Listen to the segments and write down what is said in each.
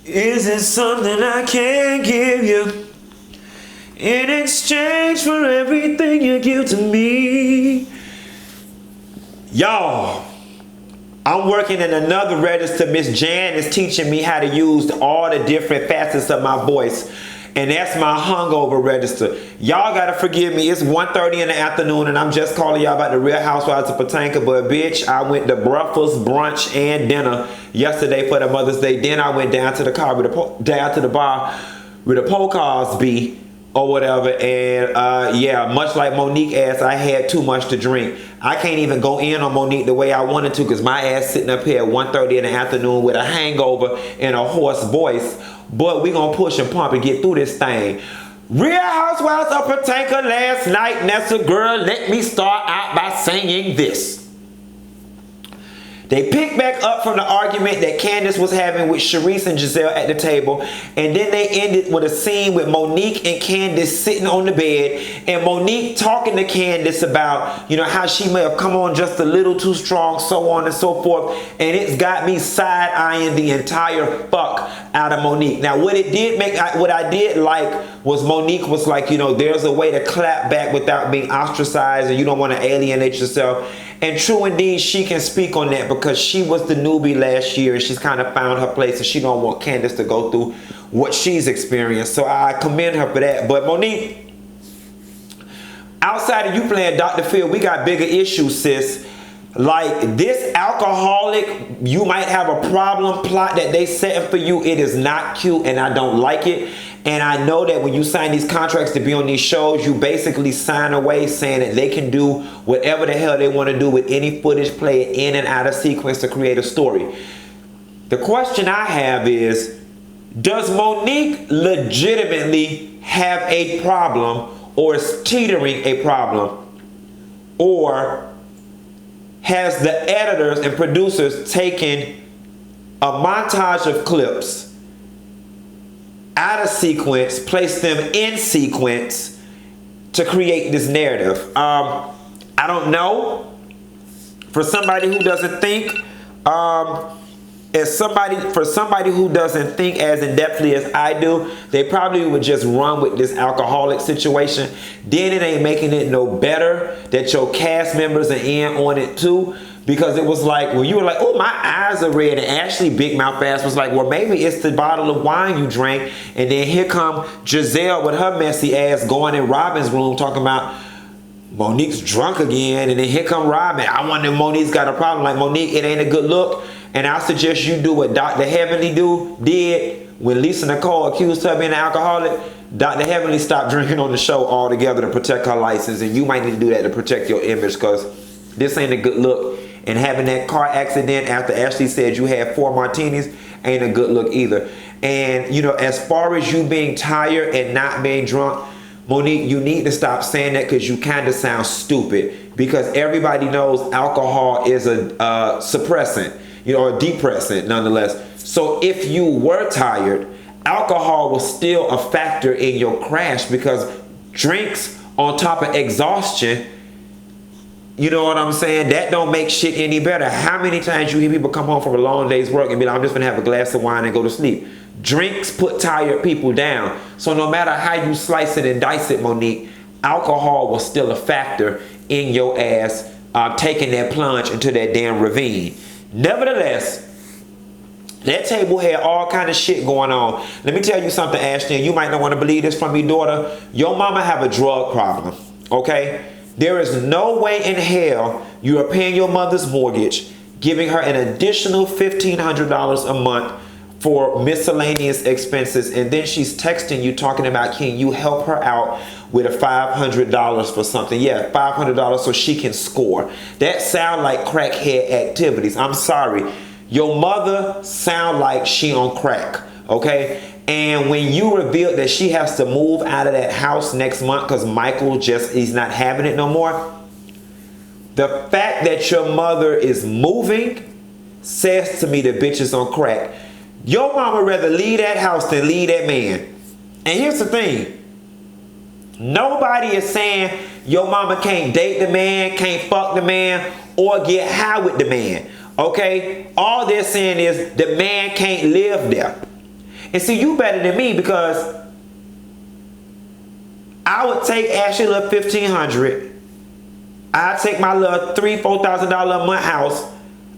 Is it something I can give you in exchange for everything you give to me? Y'all, I'm working in another register. Miss Jan is teaching me how to use all the different facets of my voice. And that's my hungover register. Y'all gotta forgive me. It's 1:30 in the afternoon and I'm just calling y'all about the Real Housewives of Potomac. But bitch, I went to breakfast, brunch, and dinner yesterday for the Mother's Day. Then I went down to the bar with the Pocars be or whatever. And yeah, much like Monique asked, I had too much to drink. I can't even go in on Monique the way I wanted to because my ass sitting up here at 1:30 in the afternoon with a hangover and a hoarse voice. But we gonna push and pump and get through this thing. Real Housewives of Potomac last night. Nessa girl, let me start out by saying this. They picked back up from the argument that Candace was having with Sharice and Giselle at the table. And then they ended with a scene with Monique and Candace sitting on the bed. And Monique talking to Candace about, you know, how she may have come on just a little too strong, so on and so forth. And it's got me side-eyeing the entire fuck out of Monique. Now, what I did like was Monique was like, you know, there's a way to clap back without being ostracized and you don't want to alienate yourself. And true indeed, she can speak on that because she was the newbie last year and she's kind of found her place and she don't want Candace to go through what she's experienced. So I commend her for that. But Monique, outside of you playing Dr. Phil, we got bigger issues, sis. Like this alcoholic, you might have a problem plot that they setting for you. It is not cute and I don't like it. And I know that when you sign these contracts to be on these shows, you basically sign away saying that they can do whatever the hell they want to do with any footage, play it in and out of sequence to create a story. The question I have is, does Monique legitimately have a problem or is teetering a problem? Or has the editors and producers taken a montage of clips out of sequence, place them in sequence to create this narrative? I don't know. For somebody who doesn't think, for somebody who doesn't think as in-depthly as I do, they probably would just run with this alcoholic situation. Then it ain't making it no better that your cast members are in on it too. Because it was like, when you were like, oh, my eyes are red. And Ashley Big Mouth Ass was like, well, maybe it's the bottle of wine you drank. And then here come Giselle with her messy ass going in Robyn's room talking about Monique's drunk again. And then here come Robyn. I wonder if Monique's got a problem. Like, Monique, it ain't a good look. And I suggest you do what Dr. Heavenly did when Lisa Nicole accused her of being an alcoholic. Dr. Heavenly stopped drinking on the show altogether to protect her license. And you might need to do that to protect your image because this ain't a good look. And having that car accident after Ashley said you had 4 martinis ain't a good look either. And, you know, as far as you being tired and not being drunk, Monique, you need to stop saying that because you kind of sound stupid. Because everybody knows alcohol is a suppressant, you know, or depressant nonetheless. So if you were tired, alcohol was still a factor in your crash because drinks on top of exhaustion, you know what I'm saying? That don't make shit any better. How many times you hear people come home from a long day's work and be like, I'm just gonna have a glass of wine and go to sleep? Drinks put tired people down. So no matter how you slice it and dice it, Monique, alcohol was still a factor in your ass taking that plunge into that damn ravine. Nevertheless, that table had all kind of shit going on. Let me tell you something, Ashton. You might not want to believe this from me, daughter. Your mama have a drug problem, okay? There is no way in hell you are paying your mother's mortgage, giving her an additional $1,500 a month for miscellaneous expenses, and then she's texting you talking about, can you help her out with a $500 for something? Yeah, $500 so she can score. That sound like crackhead activities. I'm sorry. Your mother sound like she on crack, okay? And when you revealed that she has to move out of that house next month because Michael he's not having it no more, the fact that your mother is moving says to me the bitch is on crack. Your mama rather leave that house than leave that man. And here's the thing. Nobody is saying your mama can't date the man, can't fuck the man, or get high with the man. Okay? All they're saying is the man can't live there. And see, you better than me because I would take Ashley a little $1,500. I'd take my little $3,000-$4,000 a month house.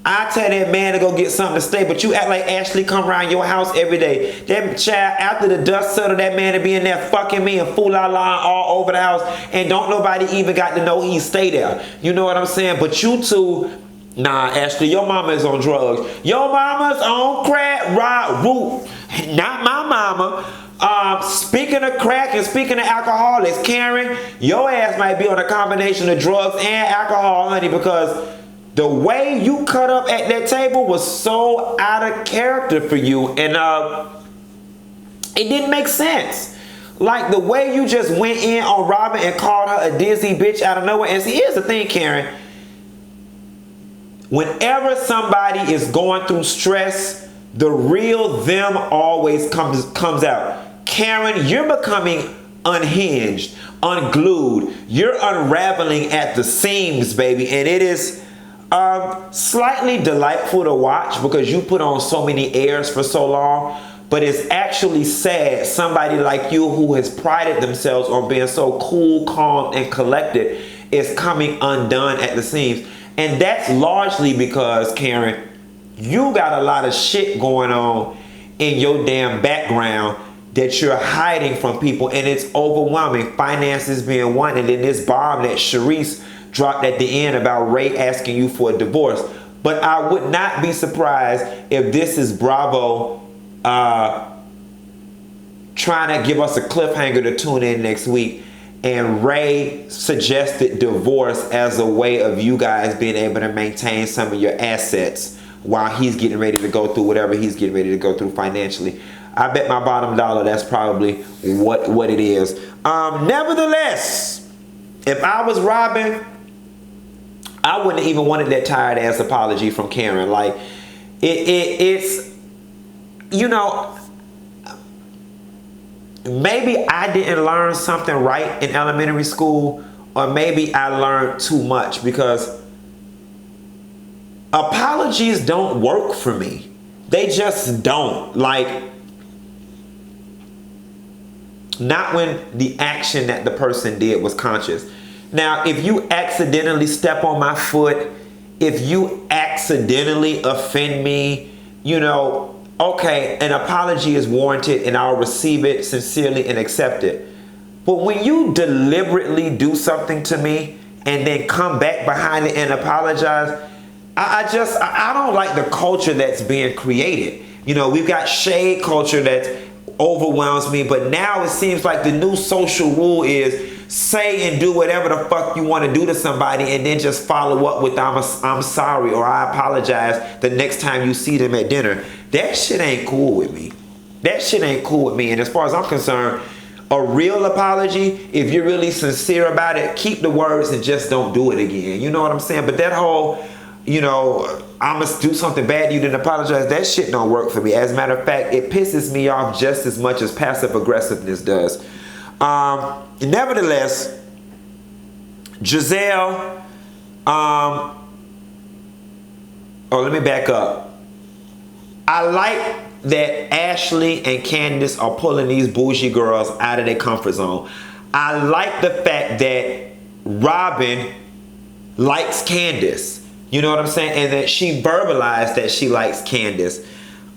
I tell that man to go get something to stay, but you act like Ashley come around your house every day. That child, after the dust settled, that man to be in there fucking me and fool-la-la all over the house, and don't nobody even got to know he stay there. You know what I'm saying? But you two, nah, Ashley, your mama is on drugs. Your mama's on crack, root. Not my mama. Speaking of crack and speaking of alcoholics, Karen, your ass might be on a combination of drugs and alcohol, honey, because the way you cut up at that table was so out of character for you, and it didn't make sense. Like the way you just went in on Robyn and called her a dizzy bitch out of nowhere. And see, here's the thing, Karen. Whenever somebody is going through stress, the real them always comes out. Karen, you're becoming unhinged, unglued. You're unraveling at the seams, baby, and it is slightly delightful to watch because you put on so many airs for so long, but it's actually sad somebody like you who has prided themselves on being so cool, calm, and collected is coming undone at the seams. And that's largely because, Karen, you got a lot of shit going on in your damn background that you're hiding from people, and it's overwhelming. Finances being one, and then this bomb that Sharice dropped at the end about Ray asking you for a divorce. But I would not be surprised if this is Bravo trying to give us a cliffhanger to tune in next week, and Ray suggested divorce as a way of you guys being able to maintain some of your assets while he's getting ready to go through whatever he's getting ready to go through financially. I bet my bottom dollar that's probably what it is. Nevertheless, if I was Robyn, I wouldn't even wanted that tired ass apology from Karen. Like it's, you know, maybe I didn't learn something right in elementary school, or maybe I learned too much, because apologies don't work for me. They just don't. Like, not when the action that the person did was conscious. Now, if you accidentally step on my foot, if you accidentally offend me, you know, okay, an apology is warranted and I'll receive it sincerely and accept it. But when you deliberately do something to me and then come back behind it and apologize, I don't like the culture that's being created. You know, we've got shade culture that overwhelms me, but now it seems like the new social rule is say and do whatever the fuck you want to do to somebody and then just follow up with I'm sorry or I apologize the next time you see them at dinner. That shit ain't cool with me. That shit ain't cool with me. And as far as I'm concerned, a real apology, if you're really sincere about it, keep the words and just don't do it again. You know what I'm saying? But that whole, you know, I must do something bad, you didn't apologize, that shit don't work for me. As a matter of fact, it pisses me off just as much as passive aggressiveness does. Nevertheless, Giselle, let me back up. I like that Ashley and Candace are pulling these bougie girls out of their comfort zone. I like the fact that Robyn likes Candace. You know what I'm saying? And that she verbalized that she likes Candace.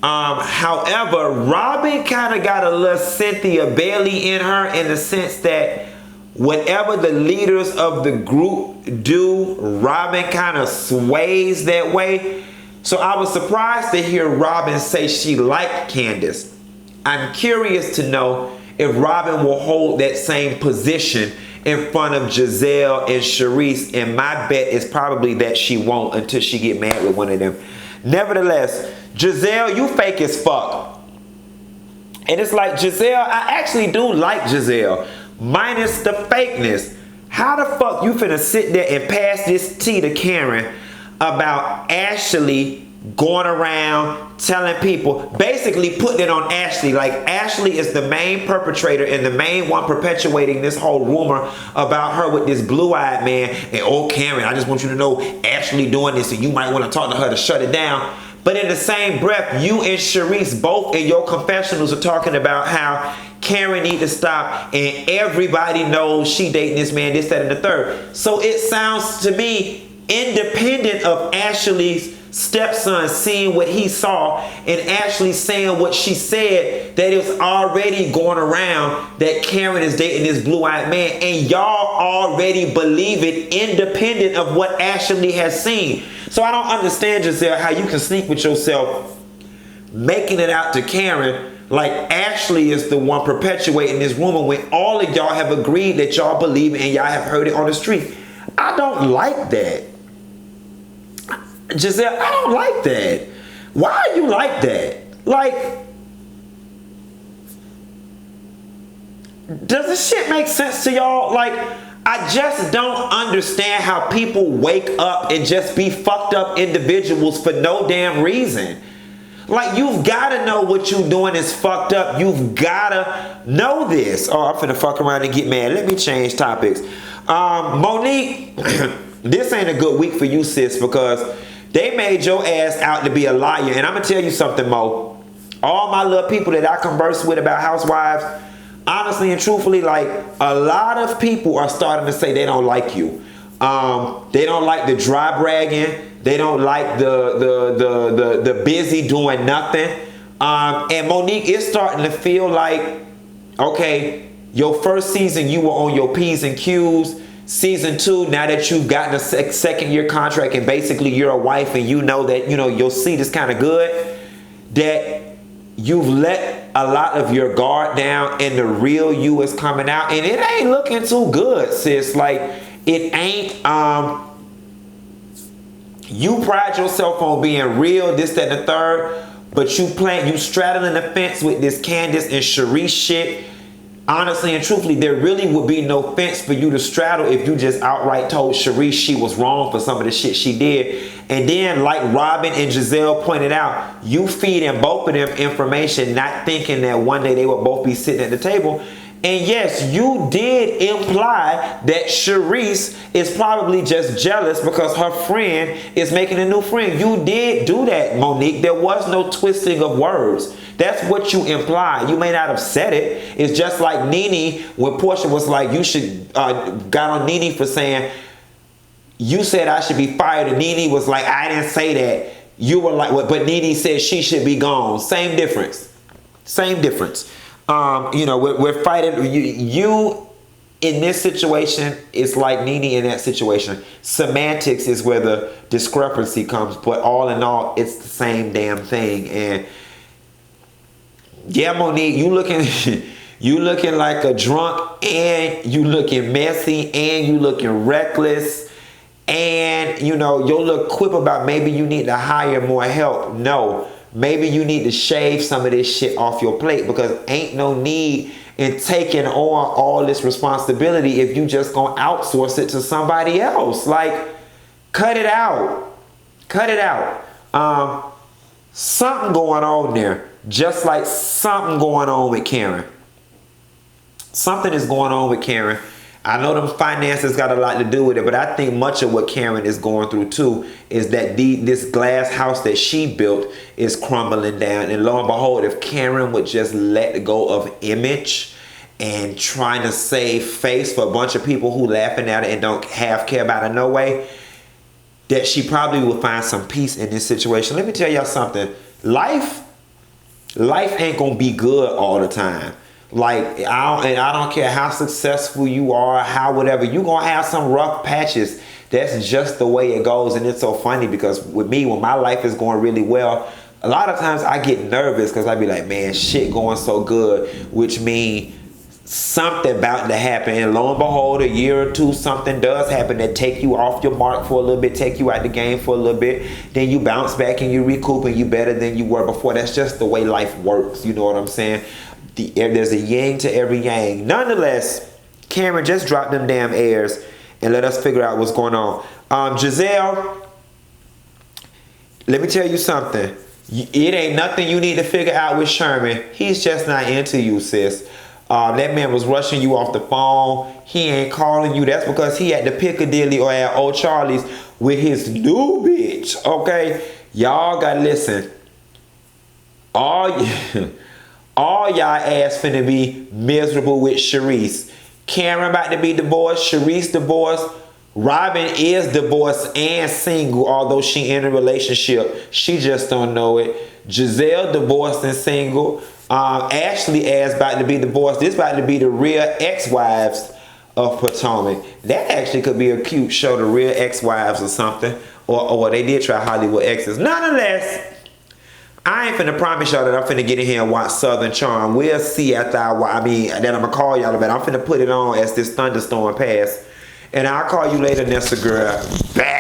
However, Robyn kind of got a little Cynthia Bailey in her, in the sense that whatever the leaders of the group do, Robyn kind of sways that way. So I was surprised to hear Robyn say she liked Candace. I'm curious to know if Robyn will hold that same position in front of Giselle and Sharice, and my bet is probably that she won't until she get mad with one of them. Nevertheless, Giselle, you fake as fuck. And it's like, Giselle, I actually do like Giselle, minus the fakeness. How the fuck you finna sit there and pass this tea to Karen about Ashley going around telling people, basically putting it on Ashley, like Ashley is the main perpetrator and the main one perpetuating this whole rumor about her with this blue-eyed man, and oh Karen, I just want you to know Ashley doing this and you might want to talk to her to shut it down. But in the same breath, you and Sharice both in your confessionals are talking about how Karen need to stop and everybody knows she dating this man, this, that, and the third. So it sounds to me, independent of Ashley's stepson seeing what he saw and Ashley saying what she said, that it was already going around that Karen is dating this blue-eyed man, and y'all already believe it independent of what Ashley has seen. So I don't understand, Giselle, how you can sneak with yourself making it out to Karen like Ashley is the one perpetuating this rumor when all of y'all have agreed that y'all believe it and y'all have heard it on the street. I don't like that. Giselle, I don't like that. Why are you like that? Like, does this shit make sense to y'all? Like, I just don't understand how people wake up and just be fucked up individuals for no damn reason. Like, you've got to know what you're doing is fucked up. You've got to know this. Oh, I'm finna fuck around and get mad. Let me change topics. Monique, this ain't a good week for you, sis, because they made your ass out to be a liar. And I'm going to tell you something, Mo. All my little people that I converse with about Housewives, honestly and truthfully, like, a lot of people are starting to say they don't like you. They don't like the dry bragging. They don't like the busy doing nothing. And Monique is starting to feel like, okay, your first season you were on your P's and Q's. Season 2, now that you've gotten a second year contract and basically you're a wife and you know that, you know, your seat is kind of good, that you've let a lot of your guard down and the real you is coming out, and it ain't looking too good, sis. Like, it ain't, you pride yourself on being real, this, that, and the third, but you straddling the fence with this Candace and Sharice shit. Honestly and truthfully, there really would be no fence for you to straddle if you just outright told Sharice she was wrong for some of the shit she did. And then, like Robyn and Giselle pointed out, you feeding both of them information, not thinking that one day they would both be sitting at the table. And yes, you did imply that Sharice is probably just jealous because her friend is making a new friend. You did do that, Monique. There was no twisting of words. That's what you imply. You may not have said it. It's just like Nene, when Portia was like, you should, got on Nene for saying, you said I should be fired. And Nene was like, I didn't say that. You were like, but Nene said she should be gone. Same difference. Same difference. You know, we're fighting. You in this situation is like Nene in that situation. Semantics is where the discrepancy comes. But all in all, it's the same damn thing. And yeah, Monique, you looking like a drunk, and you looking messy, and you looking reckless, and you know your little quip about maybe you need to hire more help. No, maybe you need to shave some of this shit off your plate, because ain't no need in taking on all this responsibility if you just gonna outsource it to somebody else. Like, cut it out. Cut it out. Something going on there. Just like something going on with Karen. Something is going on with Karen. I know them finances got a lot to do with it, but I think much of what Karen is going through too is that this glass house that she built is crumbling down. And lo and behold, if Karen would just let go of image and trying to save face for a bunch of people who laughing at it and don't have care about it no way, that she probably will find some peace in this situation. Let me tell y'all something. Life ain't gonna be good all the time. Like, I don't care how successful you are, how whatever, you gonna have some rough patches. That's just the way it goes. And it's so funny because with me, when my life is going really well, a lot of times I get nervous because I be like, man, shit going so good, which means something about to happen. And lo and behold, a year or two, something does happen that take you off your mark for a little bit, take you out the game for a little bit. Then you bounce back and you recoup and you better than you were before. That's just the way life works. You know what I'm saying? There's a yin to every yang. Nonetheless, Cameron, just drop them damn airs and let us figure out what's going on. Giselle, let me tell you something. It ain't nothing you need to figure out with Sherman. He's just not into you, sis. That man was rushing you off the phone. He ain't calling you. That's because he at the Piccadilly or at Old Charlie's with his new bitch, okay? Y'all gotta listen. All, all y'all ass finna be miserable with Sharice. Cameron about to be divorced. Sharice divorced. Robyn is divorced and single, although she in a relationship. She just don't know it. Giselle divorced and single. Ashley ass about to be divorced. This about to be the real ex-wives of Potomac. That actually could be a cute show, The Real Ex-Wives or something. Or they did try Hollywood Exes. Nonetheless, I ain't finna promise y'all that I'm finna get in here and watch Southern Charm. We'll see after then I'm gonna call y'all about it. I'm finna put it on as this thunderstorm pass. And I'll call you later, Nessa girl. Bye.